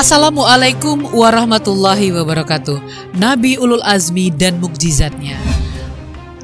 Assalamualaikum warahmatullahi wabarakatuh. Nabi Ulul Azmi dan mukjizatnya.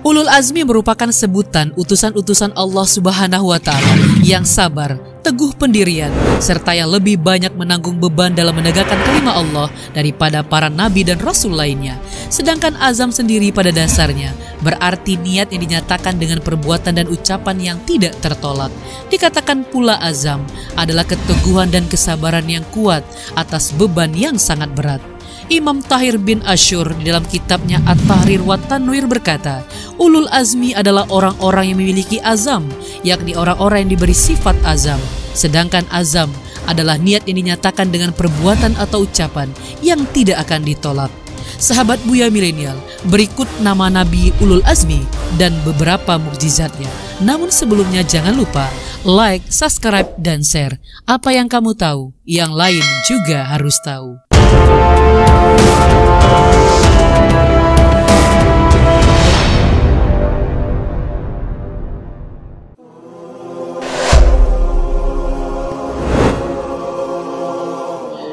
Ulul Azmi merupakan sebutan utusan-utusan Allah Subhanahu wa Ta'ala yang sabar, teguh pendirian, serta yang lebih banyak menanggung beban dalam menegakkan kalimat Allah daripada para nabi dan rasul lainnya. Sedangkan azam sendiri pada dasarnya berarti niat yang dinyatakan dengan perbuatan dan ucapan yang tidak tertolak. Dikatakan pula azam adalah keteguhan dan kesabaran yang kuat atas beban yang sangat berat. Imam Tahir bin Ashur di dalam kitabnya At-Tahrir wa Tanwir berkata, Ulul Azmi adalah orang-orang yang memiliki azam, yakni orang-orang yang diberi sifat azam. Sedangkan azam adalah niat yang dinyatakan dengan perbuatan atau ucapan yang tidak akan ditolak. Sahabat Buya Milenial, berikut nama Nabi Ulul Azmi dan beberapa mukjizatnya. Namun sebelumnya jangan lupa like, subscribe, dan share. Apa yang kamu tahu, yang lain juga harus tahu.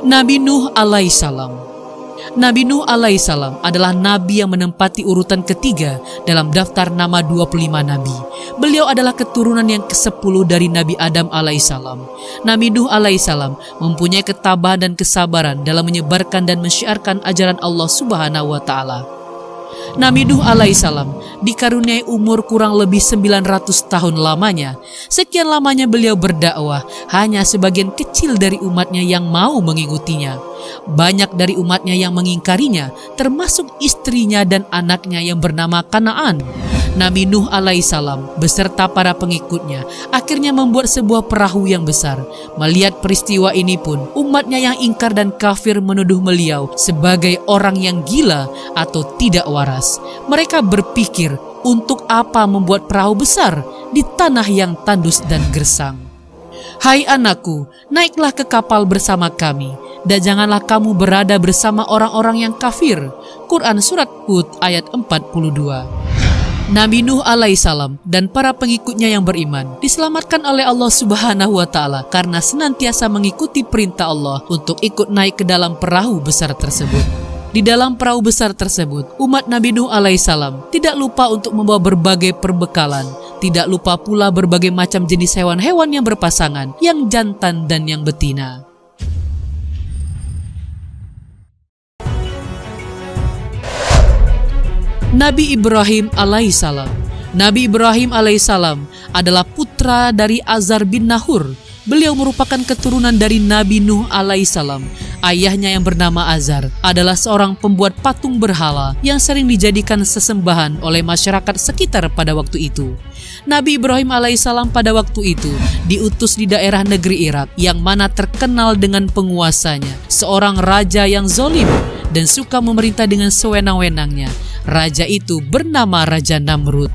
Nabi Nuh alaihissalam. Nabi Nuh alaihissalam adalah nabi yang menempati urutan ketiga dalam daftar nama 25 nabi. Beliau adalah keturunan yang ke-10 dari Nabi Adam alaihissalam. Nabi Nuh alaihissalam mempunyai ketabahan dan kesabaran dalam menyebarkan dan mensyiarkan ajaran Allah Subhanahu wa Ta'ala. Nabi Nuh alaihissalam dikaruniai umur kurang lebih 900 tahun lamanya. Sekian lamanya beliau berdakwah, hanya sebagian kecil dari umatnya yang mau mengikutinya. Banyak dari umatnya yang mengingkarinya, termasuk istrinya dan anaknya yang bernama Kanaan. Nabi Nuh alaihissalam beserta para pengikutnya akhirnya membuat sebuah perahu yang besar. Melihat peristiwa ini pun, umatnya yang ingkar dan kafir menuduh beliau sebagai orang yang gila atau tidak waras. Mereka berpikir, untuk apa membuat perahu besar di tanah yang tandus dan gersang? Hai anakku, naiklah ke kapal bersama kami, dan janganlah kamu berada bersama orang-orang yang kafir. Quran Surat Hud ayat 42. Nabi Nuh alaihissalam dan para pengikutnya yang beriman diselamatkan oleh Allah Subhanahu wa Ta'ala karena senantiasa mengikuti perintah Allah untuk ikut naik ke dalam perahu besar tersebut. Di dalam perahu besar tersebut, umat Nabi Nuh alaihissalam tidak lupa untuk membawa berbagai perbekalan, tidak lupa pula berbagai macam jenis hewan-hewan yang berpasangan, yang jantan dan yang betina. Nabi Ibrahim alaihissalam. Nabi Ibrahim alaihissalam adalah putra dari Azar bin Nahur. Beliau merupakan keturunan dari Nabi Nuh alaihissalam. Ayahnya yang bernama Azar adalah seorang pembuat patung berhala yang sering dijadikan sesembahan oleh masyarakat sekitar pada waktu itu. Nabi Ibrahim alaihissalam pada waktu itu diutus di daerah negeri Irak yang mana terkenal dengan penguasanya, seorang raja yang zalim dan suka memerintah dengan sewenang-wenangnya. Raja itu bernama Raja Namrud.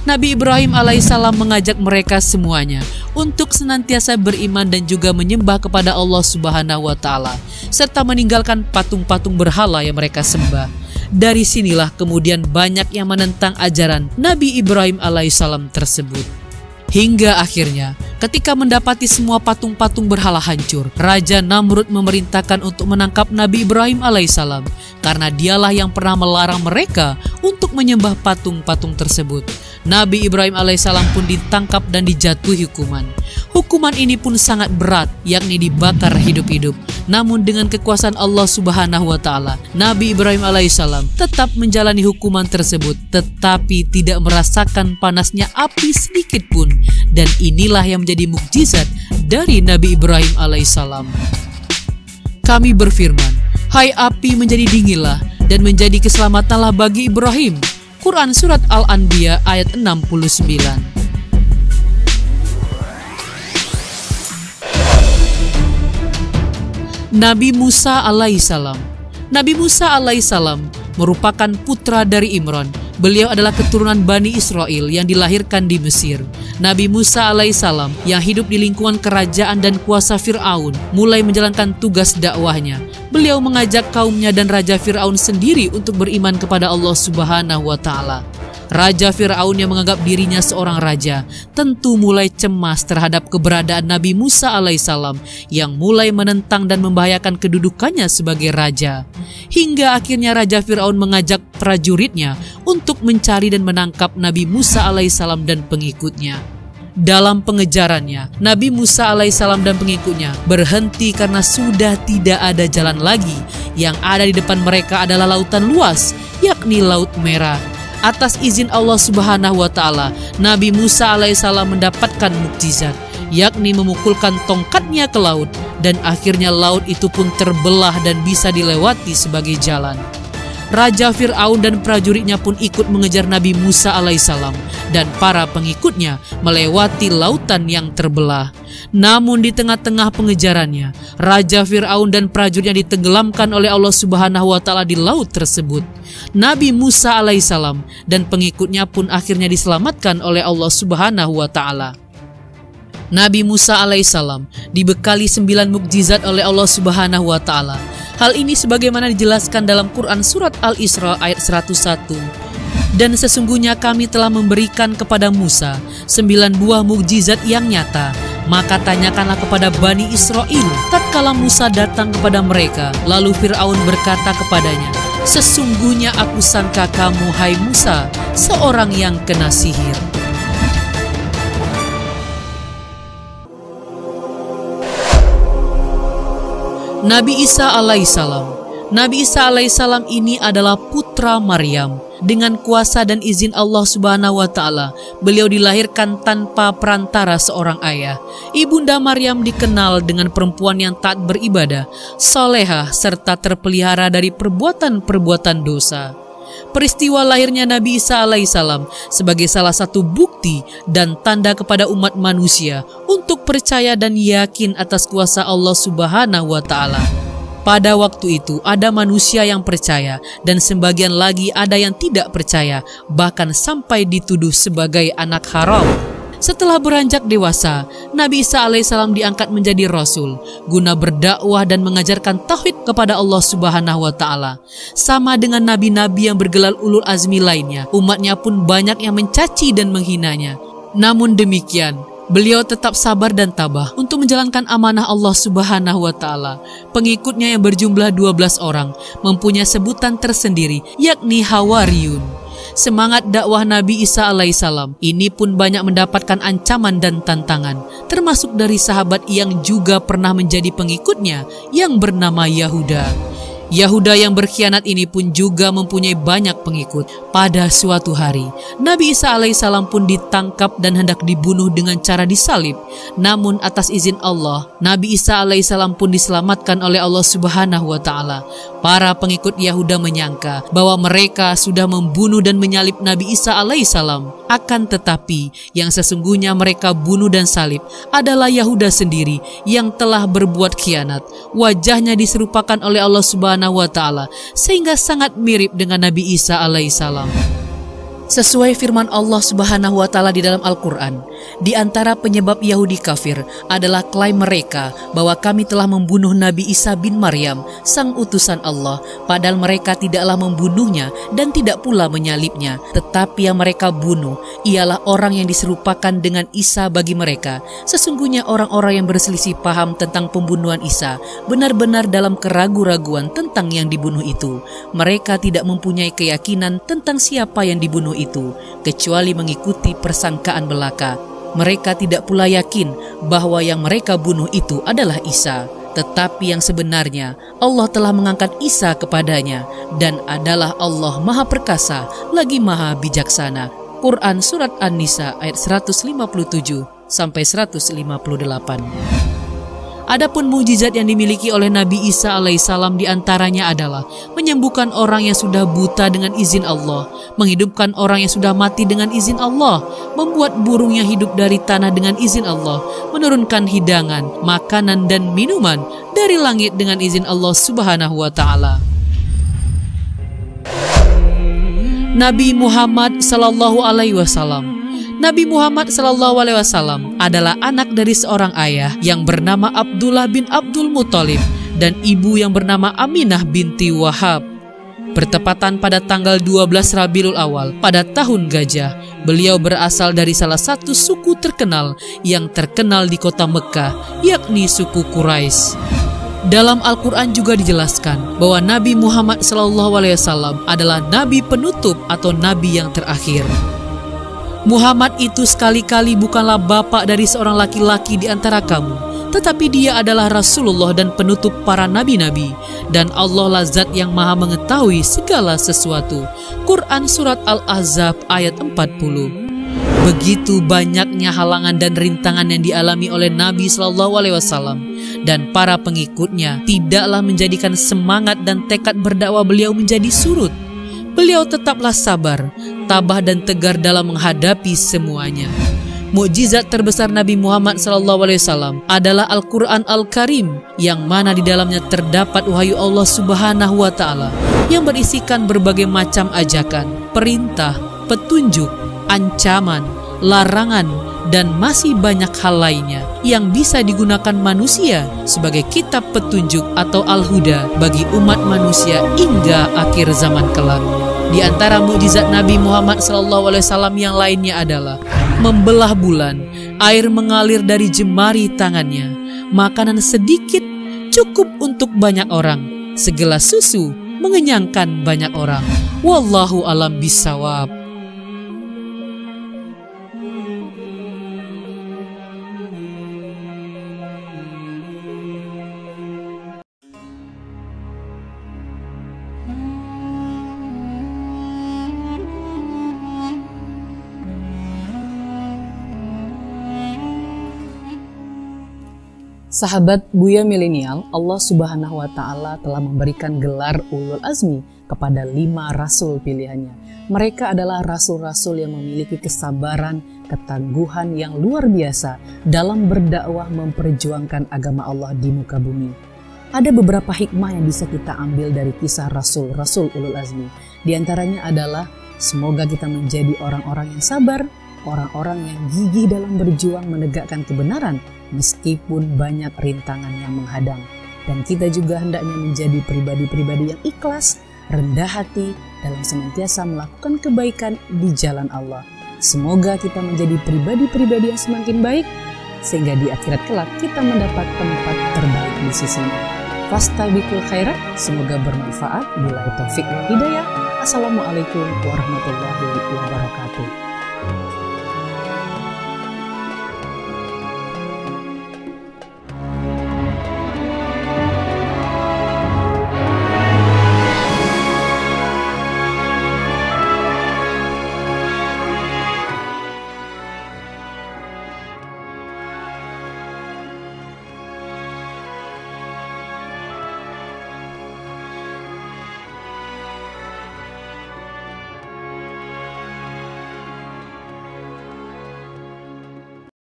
Nabi Ibrahim alaihissalam mengajak mereka semuanya untuk senantiasa beriman dan juga menyembah kepada Allah Subhanahu wa Ta'ala, serta meninggalkan patung-patung berhala yang mereka sembah. Dari sinilah kemudian banyak yang menentang ajaran Nabi Ibrahim alaihissalam tersebut. Hingga akhirnya ketika mendapati semua patung-patung berhala hancur, Raja Namrud memerintahkan untuk menangkap Nabi Ibrahim alaihissalam karena dialah yang pernah melarang mereka untuk menyembah patung-patung tersebut. Nabi Ibrahim alaihissalam pun ditangkap dan dijatuhi hukuman. Hukuman ini pun sangat berat, yakni dibakar hidup-hidup. Namun dengan kekuasaan Allah Subhanahu wa Ta'ala, Nabi Ibrahim alaihissalam tetap menjalani hukuman tersebut, tetapi tidak merasakan panasnya api sedikit pun. Dan inilah yang menjadi mukjizat dari Nabi Ibrahim alaihissalam. Kami berfirman, hai api menjadi dinginlah dan menjadi keselamatanlah bagi Ibrahim. Quran Surat Al-Anbiya ayat 69. Nabi Musa alaihissalam. Nabi Musa alaihissalam merupakan putra dari Imran. Beliau adalah keturunan Bani Israel yang dilahirkan di Mesir. Nabi Musa alaihissalam yang hidup di lingkungan kerajaan dan kuasa Fir'aun mulai menjalankan tugas dakwahnya. Beliau mengajak kaumnya dan Raja Fir'aun sendiri untuk beriman kepada Allah Subhanahu wa Ta'ala. Raja Fir'aun yang menganggap dirinya seorang raja tentu mulai cemas terhadap keberadaan Nabi Musa alaihissalam yang mulai menentang dan membahayakan kedudukannya sebagai raja. Hingga akhirnya Raja Fir'aun mengajak prajuritnya untuk mencari dan menangkap Nabi Musa alaihissalam dan pengikutnya. Dalam pengejarannya, Nabi Musa alaihissalam dan pengikutnya berhenti karena sudah tidak ada jalan lagi. Yang ada di depan mereka adalah lautan luas, yakni Laut Merah. Atas izin Allah Subhanahu wa Ta'ala, Nabi Musa alaihissalam mendapatkan mukjizat, yakni memukulkan tongkatnya ke laut, dan akhirnya laut itu pun terbelah dan bisa dilewati sebagai jalan. Raja Fir'aun dan prajuritnya pun ikut mengejar Nabi Musa alaihissalam dan para pengikutnya melewati lautan yang terbelah. Namun di tengah-tengah pengejarannya, Raja Fir'aun dan prajuritnya ditenggelamkan oleh Allah Subhanahu wa Ta'ala di laut tersebut. Nabi Musa alaihissalam dan pengikutnya pun akhirnya diselamatkan oleh Allah Subhanahu wa Ta'ala. Nabi Musa alaihissalam dibekali 9 mukjizat oleh Allah Subhanahu wa Ta'ala. Hal ini sebagaimana dijelaskan dalam Quran surat Al-Isra ayat 101. Dan sesungguhnya kami telah memberikan kepada Musa 9 buah mukjizat yang nyata. Maka tanyakanlah kepada Bani Israel tatkala Musa datang kepada mereka. Lalu Fir'aun berkata kepadanya, sesungguhnya aku sangka kamu, hai Musa, seorang yang kena sihir. Nabi Isa alaihissalam. Nabi Isa alaihissalam ini adalah putra Maryam. Dengan kuasa dan izin Allah Subhanahu wa Ta'ala, beliau dilahirkan tanpa perantara seorang ayah. Ibunda Maryam dikenal dengan perempuan yang taat beribadah, solehah, serta terpelihara dari perbuatan-perbuatan dosa. Peristiwa lahirnya Nabi Isa alaihissalam sebagai salah satu bukti dan tanda kepada umat manusia untuk percaya dan yakin atas kuasa Allah Subhanahu wa Ta'ala. Pada waktu itu ada manusia yang percaya dan sebagian lagi ada yang tidak percaya, bahkan sampai dituduh sebagai anak haram. Setelah beranjak dewasa, Nabi Isa alaihissalam diangkat menjadi Rasul guna berdakwah dan mengajarkan tauhid kepada Allah Subhanahu wa Ta'ala. Sama dengan nabi-nabi yang bergelar ulul azmi lainnya, umatnya pun banyak yang mencaci dan menghinanya. Namun demikian, beliau tetap sabar dan tabah untuk menjalankan amanah Allah Subhanahu wa Ta'ala. Pengikutnya yang berjumlah 12 orang mempunyai sebutan tersendiri, yakni Hawariyun. Semangat dakwah Nabi Isa alaihissalam ini pun banyak mendapatkan ancaman dan tantangan, termasuk dari sahabat yang juga pernah menjadi pengikutnya yang bernama Yahuda. Yahuda yang berkhianat ini pun juga mempunyai banyak pengikut. Pada suatu hari, Nabi Isa alaihissalam pun ditangkap dan hendak dibunuh dengan cara disalib. Namun atas izin Allah, Nabi Isa alaihissalam pun diselamatkan oleh Allah Subhanahu wa Ta'ala. Para pengikut Yahuda menyangka bahwa mereka sudah membunuh dan menyalib Nabi Isa alaihissalam. Akan tetapi, yang sesungguhnya mereka bunuh dan salib adalah Yahuda sendiri yang telah berbuat khianat. Wajahnya diserupakan oleh Allah Subhanahu wa Ta'ala sehingga sangat mirip dengan Nabi Isa alaihissalam. Sesuai firman Allah Subhanahu wa Ta'ala di dalam Al-Quran, di antara penyebab Yahudi kafir adalah klaim mereka bahwa kami telah membunuh Nabi Isa bin Maryam, sang utusan Allah, padahal mereka tidaklah membunuhnya dan tidak pula menyalibnya. Tetapi yang mereka bunuh ialah orang yang diserupakan dengan Isa bagi mereka. Sesungguhnya orang-orang yang berselisih paham tentang pembunuhan Isa benar-benar dalam keraguan-raguan tentang yang dibunuh itu. Mereka tidak mempunyai keyakinan tentang siapa yang dibunuh itu, kecuali mengikuti persangkaan belaka. Mereka tidak pula yakin bahwa yang mereka bunuh itu adalah Isa. Tetapi yang sebenarnya Allah telah mengangkat Isa kepadanya, dan adalah Allah Maha Perkasa lagi Maha Bijaksana. Quran Surat An-Nisa ayat 157 sampai 158. Adapun mukjizat yang dimiliki oleh Nabi Isa alaihissalam diantaranya adalah menyembuhkan orang yang sudah buta dengan izin Allah, menghidupkan orang yang sudah mati dengan izin Allah, membuat burung yang hidup dari tanah dengan izin Allah, menurunkan hidangan, makanan dan minuman dari langit dengan izin Allah Subhanahu wa Ta'ala. Nabi Muhammad sallallahu alaihi wasallam. Nabi Muhammad SAW adalah anak dari seorang ayah yang bernama Abdullah bin Abdul Muthalib dan ibu yang bernama Aminah binti Wahab. Bertepatan pada tanggal 12 Rabiul Awal pada tahun Gajah, beliau berasal dari salah satu suku terkenal yang terkenal di kota Mekah, yakni suku Quraisy. Dalam Al-Quran juga dijelaskan bahwa Nabi Muhammad SAW adalah Nabi penutup atau Nabi yang terakhir. Muhammad itu sekali-kali bukanlah bapak dari seorang laki-laki di antara kamu, tetapi dia adalah Rasulullah dan penutup para nabi-nabi, dan Allah lah zat yang maha mengetahui segala sesuatu. Quran Surat Al-Ahzab ayat 40. Begitu banyaknya halangan dan rintangan yang dialami oleh Nabi SAW dan para pengikutnya tidaklah menjadikan semangat dan tekad berdakwah beliau menjadi surut. Beliau tetaplah sabar, tabah dan tegar dalam menghadapi semuanya. Mukjizat terbesar Nabi Muhammad SAW adalah Al-Quran Al-Karim, yang mana di dalamnya terdapat wahyu Allah Subhanahu wa Ta'ala yang berisikan berbagai macam ajakan, perintah, petunjuk, ancaman, larangan, dan masih banyak hal lainnya yang bisa digunakan manusia sebagai kitab petunjuk atau al-huda bagi umat manusia hingga akhir zaman kelak. Di antara mukjizat Nabi Muhammad SAW yang lainnya adalah membelah bulan, air mengalir dari jemari tangannya, makanan sedikit cukup untuk banyak orang, segelas susu mengenyangkan banyak orang. Wallahu alam bisawab. Sahabat Buya Milenial, Allah Subhanahu wa Ta'ala telah memberikan gelar Ulul Azmi kepada 5 rasul pilihannya. Mereka adalah rasul-rasul yang memiliki kesabaran, ketangguhan yang luar biasa dalam berdakwah memperjuangkan agama Allah di muka bumi. Ada beberapa hikmah yang bisa kita ambil dari kisah rasul-rasul Ulul Azmi. Di antaranya adalah semoga kita menjadi orang-orang yang sabar, orang-orang yang gigih dalam berjuang menegakkan kebenaran meskipun banyak rintangan yang menghadang. Dan kita juga hendaknya menjadi pribadi-pribadi yang ikhlas, rendah hati dalam senantiasa melakukan kebaikan di jalan Allah. Semoga kita menjadi pribadi-pribadi yang semakin baik sehingga di akhirat kelak kita mendapat tempat terbaik di sisinya. Fastabiqul khairat, semoga bermanfaat. Billahi taufiq wal hidayah. Assalamualaikum warahmatullahi wabarakatuh.